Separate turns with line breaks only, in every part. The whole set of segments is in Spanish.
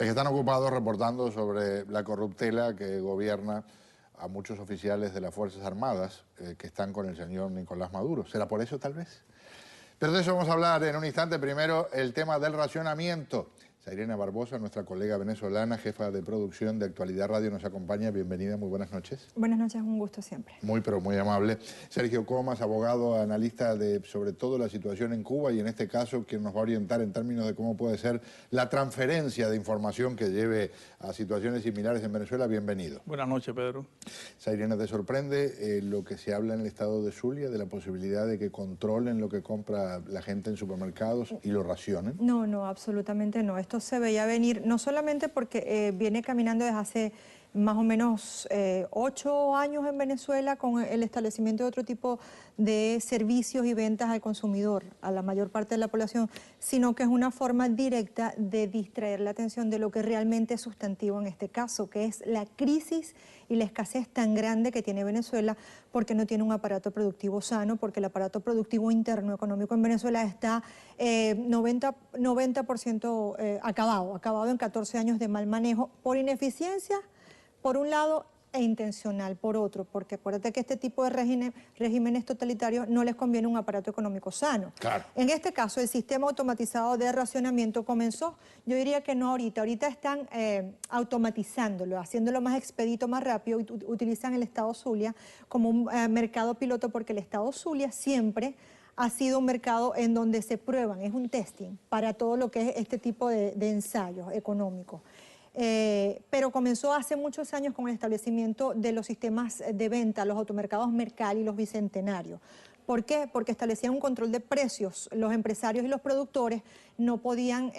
Es que están ocupados reportando sobre la corruptela que gobierna a muchos oficiales de las Fuerzas Armadas que están con el señor Nicolás Maduro. ¿Será por eso, tal vez? Pero de eso vamos a hablar en un instante. Primero, el tema del racionamiento. Sairena Barbosa, nuestra colega venezolana, jefa de producción de Actualidad Radio, nos acompaña. Bienvenida, muy buenas noches.
Buenas noches, un gusto siempre.
Muy, pero muy amable. Sergio Comas, abogado, analista de sobre todo la situación en Cuba y en este caso quien nos va a orientar en términos de cómo puede ser la transferencia de información que lleve a situaciones similares en Venezuela. Bienvenido.
Buenas noches, Pedro.
Sairena, ¿te sorprende lo que se habla en el estado de Zulia de la posibilidad de que controlen lo que compra la gente en supermercados y lo racionen?
No, no, absolutamente no. Esto se veía venir, no solamente porque viene caminando desde hace más o menos 8 años en Venezuela con el establecimiento de otro tipo de servicios y ventas al consumidor, a la mayor parte de la población, sino que es una forma directa de distraer la atención de lo que realmente es sustantivo en este caso, que es la crisis y la escasez tan grande que tiene Venezuela porque no tiene un aparato productivo sano, porque el aparato productivo interno económico en Venezuela está 90% acabado en 14 años de mal manejo por ineficiencia, por un lado, e intencional por otro, porque acuérdate que este tipo de regímenes totalitarios no les conviene un aparato económico sano.
Claro.
En este caso, el sistema automatizado de racionamiento comenzó, yo diría que no ahorita están automatizándolo, haciéndolo más expedito, más rápido, y utilizan el estado Zulia como un mercado piloto, porque el estado Zulia siempre ha sido un mercado en donde se prueban, es un testing para todo lo que es este tipo de ensayos económicos. Pero comenzó hace muchos años con el establecimiento de los sistemas de venta, los automercados Mercal y los Bicentenarios. ¿Por qué? Porque establecían un control de precios. Los empresarios y los productores no podían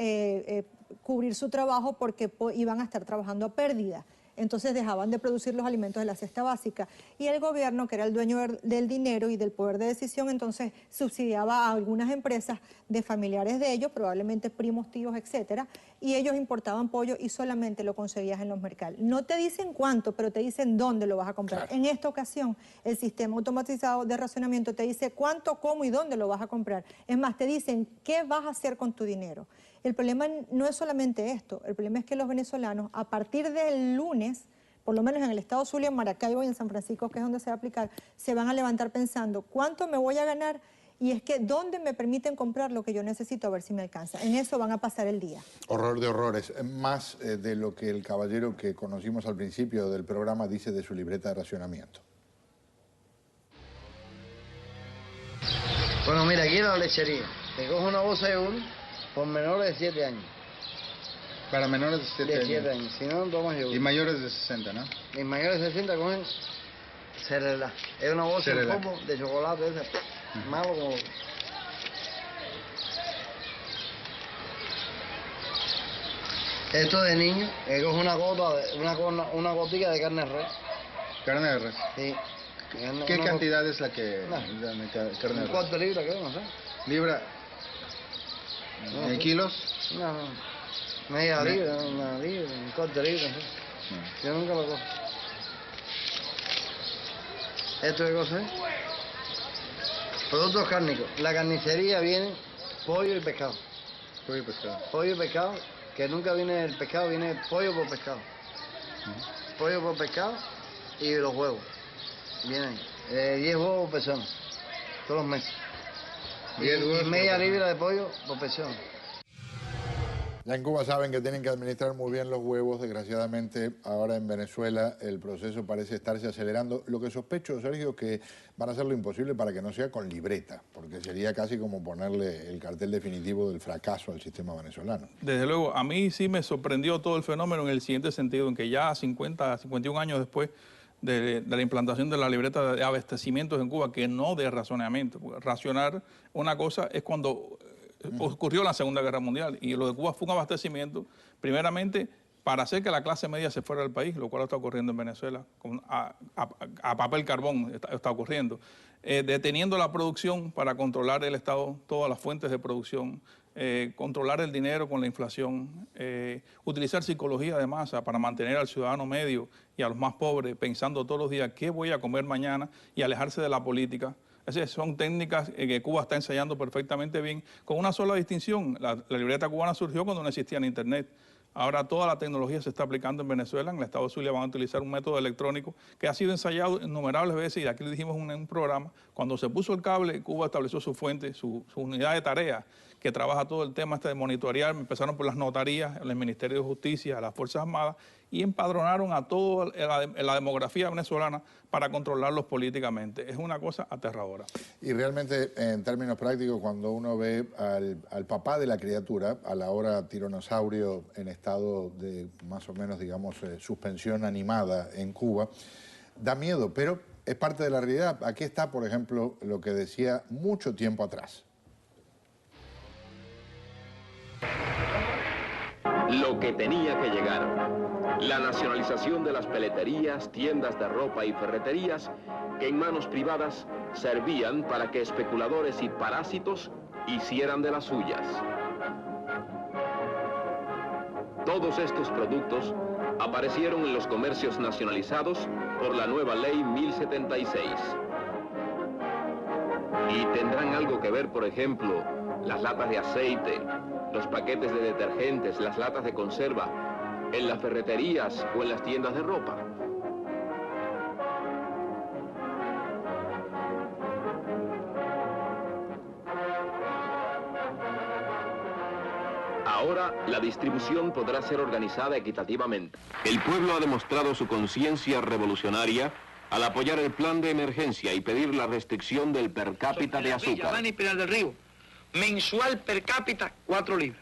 cubrir su trabajo porque iban a estar trabajando a pérdida. Entonces dejaban de producir los alimentos de la cesta básica. Y el gobierno, que era el dueño del dinero y del poder de decisión, entonces subsidiaba a algunas empresas de familiares de ellos, probablemente primos, tíos, etcétera, y ellos importaban pollo y solamente lo conseguías en los mercados. No te dicen cuánto, pero te dicen dónde lo vas a comprar. Claro. En esta ocasión, el sistema automatizado de racionamiento te dice cuánto, cómo y dónde lo vas a comprar. Es más, te dicen qué vas a hacer con tu dinero. El problema no es solamente esto, el problema es que los venezolanos, a partir del lunes, por lo menos en el estado Zulia, en Maracaibo y en San Francisco, que es donde se va a aplicar, se van a levantar pensando cuánto me voy a ganar y es que dónde me permiten comprar lo que yo necesito a ver si me alcanza. En eso van a pasar el día.
Horror de horrores, más de lo que el caballero que conocimos al principio del programa dice de su libreta de racionamiento.
Bueno, mira, aquí en la lechería, te cojo una bolsa de yogur por menores de 7 años.
Para menores de 7
años. Si no, tomas yogur.
Y mayores de 60, ¿no?
Y mayores de 60 cogen Cerelac. Es una bolsa de polvo de chocolate ese, malo como... Esto de niño, que coge una gotica de carne de res.
¿Carne de res?
Sí.
¿Qué cantidad es la que...
No,
carne de res?
Un cuarto de libra, creo, no sé.
¿Libra?
No,
¿En kilos?
No. Media libra, una libra, un cuarto de libra, no sé. Yo nunca lo cojo. ¿Esto qué cosa es? Productos cárnicos. La carnicería viene pollo y pescado.
Pollo y pescado.
Pollo y pescado, que nunca viene el pescado, viene pollo por pescado. Pollo por pescado y los huevos. Vienen 10 huevos por persona, todos los meses. Y media libra de pollo por persona.
Ya en Cuba saben que tienen que administrar muy bien los huevos. Desgraciadamente, ahora en Venezuela el proceso parece estarse acelerando. Lo que sospecho, Sergio, que van a hacer lo imposible para que no sea con libreta, porque sería casi como ponerle el cartel definitivo del fracaso al sistema venezolano.
Desde luego, a mí sí me sorprendió todo el fenómeno en el siguiente sentido, en que ya 51 años después de la implantación de la libreta de abastecimientos en Cuba, que no de racionamiento. Racionar una cosa es cuando ocurrió la Segunda Guerra Mundial y lo de Cuba fue un abastecimiento, primeramente, para hacer que la clase media se fuera del país, lo cual está ocurriendo en Venezuela, a papel carbón está ocurriendo, deteniendo la producción para controlar el Estado, todas las fuentes de producción, controlar el dinero con la inflación, utilizar psicología de masa para mantener al ciudadano medio y a los más pobres pensando todos los días qué voy a comer mañana y alejarse de la política. Esas son técnicas que Cuba está ensayando perfectamente bien, con una sola distinción. La libreta cubana surgió cuando no existía en Internet. Ahora toda la tecnología se está aplicando en Venezuela. En el estado Zulia van a utilizar un método electrónico que ha sido ensayado innumerables veces, y aquí le dijimos en un programa, cuando se puso el cable, Cuba estableció su fuente, su unidad de tareas, que trabaja todo el tema de monitorear. Empezaron por las notarías, el Ministerio de Justicia, las Fuerzas Armadas, y empadronaron a toda la demografía venezolana para controlarlos políticamente. Es una cosa aterradora.
Y realmente, en términos prácticos, cuando uno ve al papá de la criatura, a la hora tiranosaurio en estado de más o menos, digamos, suspensión animada en Cuba, da miedo, pero es parte de la realidad. Aquí está, por ejemplo, lo que decía mucho tiempo atrás.
Lo que tenía que llegar. La nacionalización de las peleterías, tiendas de ropa y ferreterías que en manos privadas servían para que especuladores y parásitos hicieran de las suyas. Todos estos productos aparecieron en los comercios nacionalizados por la nueva ley 1076. Y tendrán algo que ver, por ejemplo, las latas de aceite, los paquetes de detergentes, las latas de conserva, en las ferreterías o en las tiendas de ropa. Ahora la distribución podrá ser organizada equitativamente. El pueblo ha demostrado su conciencia revolucionaria al apoyar el plan de emergencia y pedir la restricción del per cápita de azúcar.
Habana y Pinar del Río, mensual per cápita 4 libras.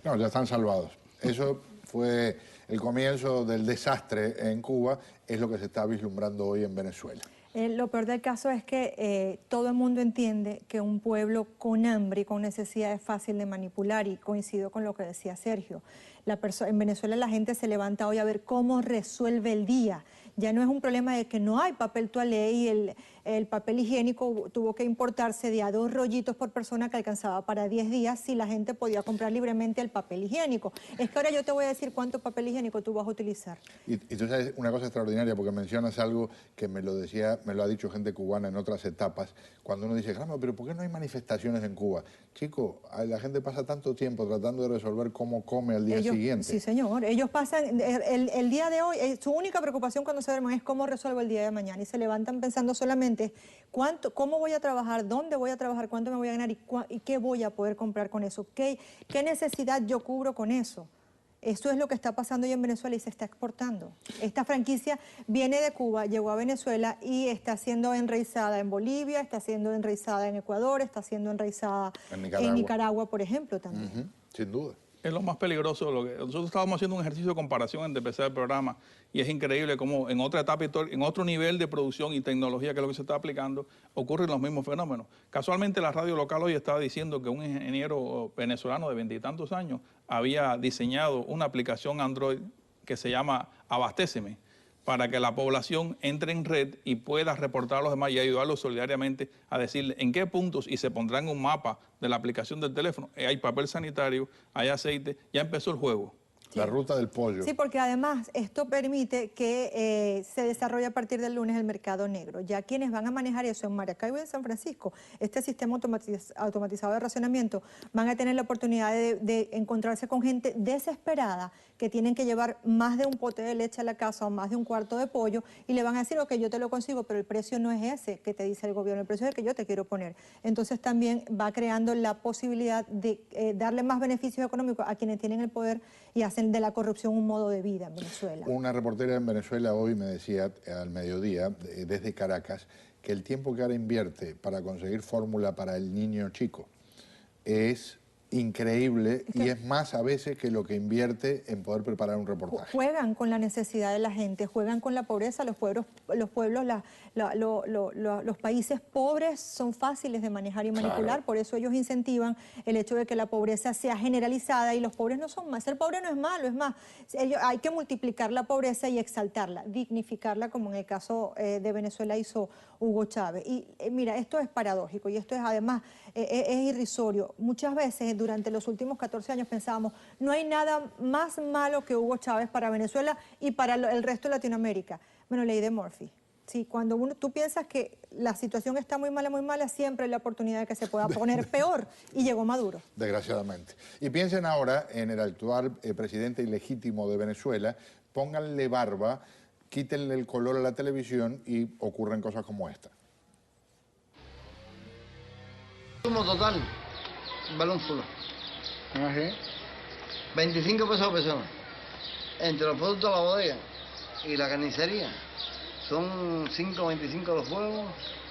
No, ya están salvados. Eso fue el comienzo del desastre en Cuba, es lo que se está vislumbrando hoy en Venezuela.
Lo peor del caso es que todo el mundo entiende que un pueblo con hambre y con necesidad es fácil de manipular, y coincido con lo que decía Sergio. En Venezuela la gente se levanta hoy a ver cómo resuelve el día. Ya no es un problema de que no hay papel toalé y el papel higiénico tuvo que importarse de a 2 rollitos por persona que alcanzaba para 10 días si la gente podía comprar libremente el papel higiénico. Es que ahora yo te voy a decir cuánto papel higiénico tú vas a utilizar.
Y tú sabes una cosa extraordinaria, porque mencionas algo que me lo ha dicho gente cubana en otras etapas, cuando uno dice, claro, pero ¿por qué no hay manifestaciones en Cuba? Chico, la gente pasa tanto tiempo tratando de resolver cómo come al día siguiente.
Sí, señor. Ellos pasan, el día de hoy, su única preocupación cuando se duermen es cómo resuelvo el día de mañana, y se levantan pensando solamente cómo voy a trabajar, dónde voy a trabajar, cuánto me voy a ganar y qué voy a poder comprar con eso, qué necesidad yo cubro con eso. Eso es lo que está pasando hoy en Venezuela y se está exportando. Esta franquicia viene de Cuba, llegó a Venezuela y está siendo enraizada en Bolivia, está siendo enraizada en Ecuador, está siendo enraizada en Nicaragua, por ejemplo, también.
Sin duda.
Es lo más peligroso. Nosotros estábamos haciendo un ejercicio de comparación antes de empezar el programa, y es increíble cómo en otra etapa, en otro nivel de producción y tecnología, que es lo que se está aplicando, ocurren los mismos fenómenos. Casualmente la radio local hoy estaba diciendo que un ingeniero venezolano de 20 y tantos años había diseñado una aplicación Android que se llama Abastéceme, para que la población entre en red y pueda reportar a los demás y ayudarlos solidariamente a decirle en qué puntos, y se pondrá en un mapa de la aplicación del teléfono. Hay papel sanitario, hay aceite, ya empezó el juego.
La ruta del pollo.
Sí, porque además esto permite que se desarrolle a partir del lunes el mercado negro. Ya quienes van a manejar eso en Maracaibo y en San Francisco, este sistema automatizado de racionamiento, van a tener la oportunidad de encontrarse con gente desesperada que tienen que llevar más de un pote de leche a la casa o más de un cuarto de pollo, y le van a decir, ok, yo te lo consigo, pero el precio no es ese que te dice el gobierno, el precio es el que yo te quiero poner. Entonces también va creando la posibilidad de darle más beneficios económicos a quienes tienen el poder y hacen de la corrupción un modo de vida en Venezuela.
Una reportera en Venezuela hoy me decía al mediodía, desde Caracas, que el tiempo que ahora invierte para conseguir fórmula para el niño chico es increíble, y es más a veces que lo que invierte en poder preparar un reportaje.
Juegan con la necesidad de la gente, juegan con la pobreza. Los pueblos, los países pobres son fáciles de manejar y manipular, claro. Por eso ellos incentivan el hecho de que la pobreza sea generalizada, y los pobres no son más. Ser pobre no es malo, es más, hay que multiplicar la pobreza y exaltarla, dignificarla, como en el caso de Venezuela hizo Hugo Chávez. Y mira, esto es paradójico, y esto es además es irrisorio. Muchas veces durante los últimos 14 años pensábamos, no hay nada más malo que Hugo Chávez para Venezuela y para el resto de Latinoamérica. Bueno, ley de Murphy. Sí, cuando tú piensas que la situación está muy mala, siempre hay la oportunidad de que se pueda poner peor, y llegó Maduro.
Desgraciadamente. Y piensen ahora en el actual presidente ilegítimo de Venezuela, pónganle barba, quítenle el color a la televisión y ocurren cosas como esta.
Consumo total, balón full.
Ajá.
25 pesos por persona. Entre los productos de la bodega y la carnicería son 5.25 los huevos,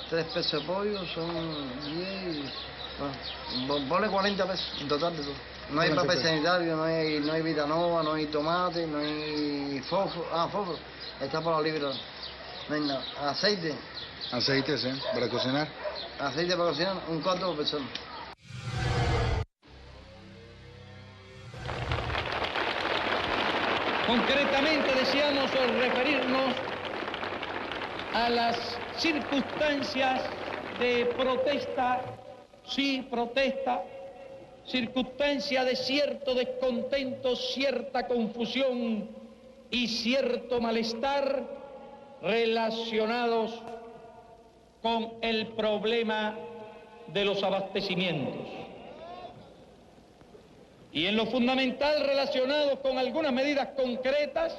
3 pesos de pollo, son 10, bueno, ponle 40 pesos en total de todo. No hay papel sanitario, no hay Vitanova, no hay tomate, no hay fósforo. Fósforo, está por la libre. No hay nada. Aceite.
Aceites, para cocinar.
Aceite para cocinar, un cuarto por persona.
Concretamente deseamos referirnos a las circunstancias de protesta, sí, protesta, circunstancia de cierto descontento, cierta confusión y cierto malestar relacionados con el problema de los abastecimientos. Y en lo fundamental relacionados con algunas medidas concretas,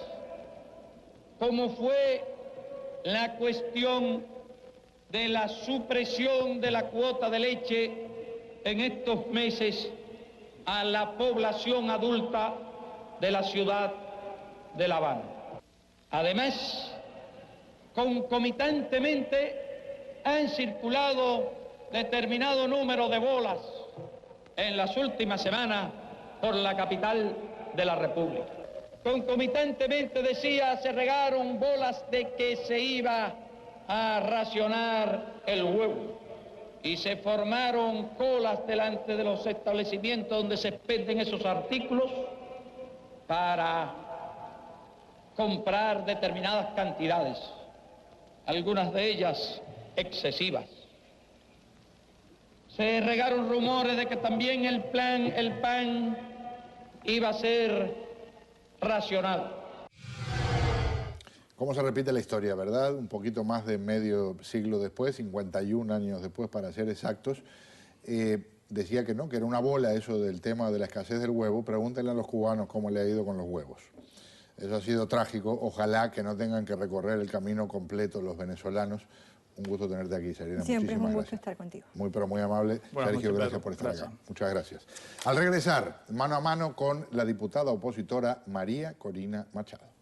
como fue la cuestión de la supresión de la cuota de leche en estos meses a la población adulta de la ciudad de La Habana. Además, concomitantemente han circulado determinado número de bolas en las últimas semanas por la capital de la República. Concomitantemente, decía, se regaron bolas de que se iba a racionar el huevo y se formaron colas delante de los establecimientos donde se venden esos artículos para comprar determinadas cantidades, algunas de ellas excesivas. Se regaron rumores de que también el pan iba a ser racionado.
¿Cómo se repite la historia, verdad? Un poquito más de medio siglo después, 51 años después para ser exactos, decía que no, que era una bola eso del tema de la escasez del huevo. Pregúntenle a los cubanos cómo le ha ido con los huevos. Eso ha sido trágico. Ojalá que no tengan que recorrer el camino completo los venezolanos. Un gusto tenerte aquí, Serena.
Siempre es un gusto
gracias.
estar contigo.
Muy, pero muy amable.
Buenas
Sergio,
noches,
gracias
Pedro.
por estar
Gracias.
acá. Muchas gracias. Al regresar, mano a mano con la diputada opositora María Corina Machado.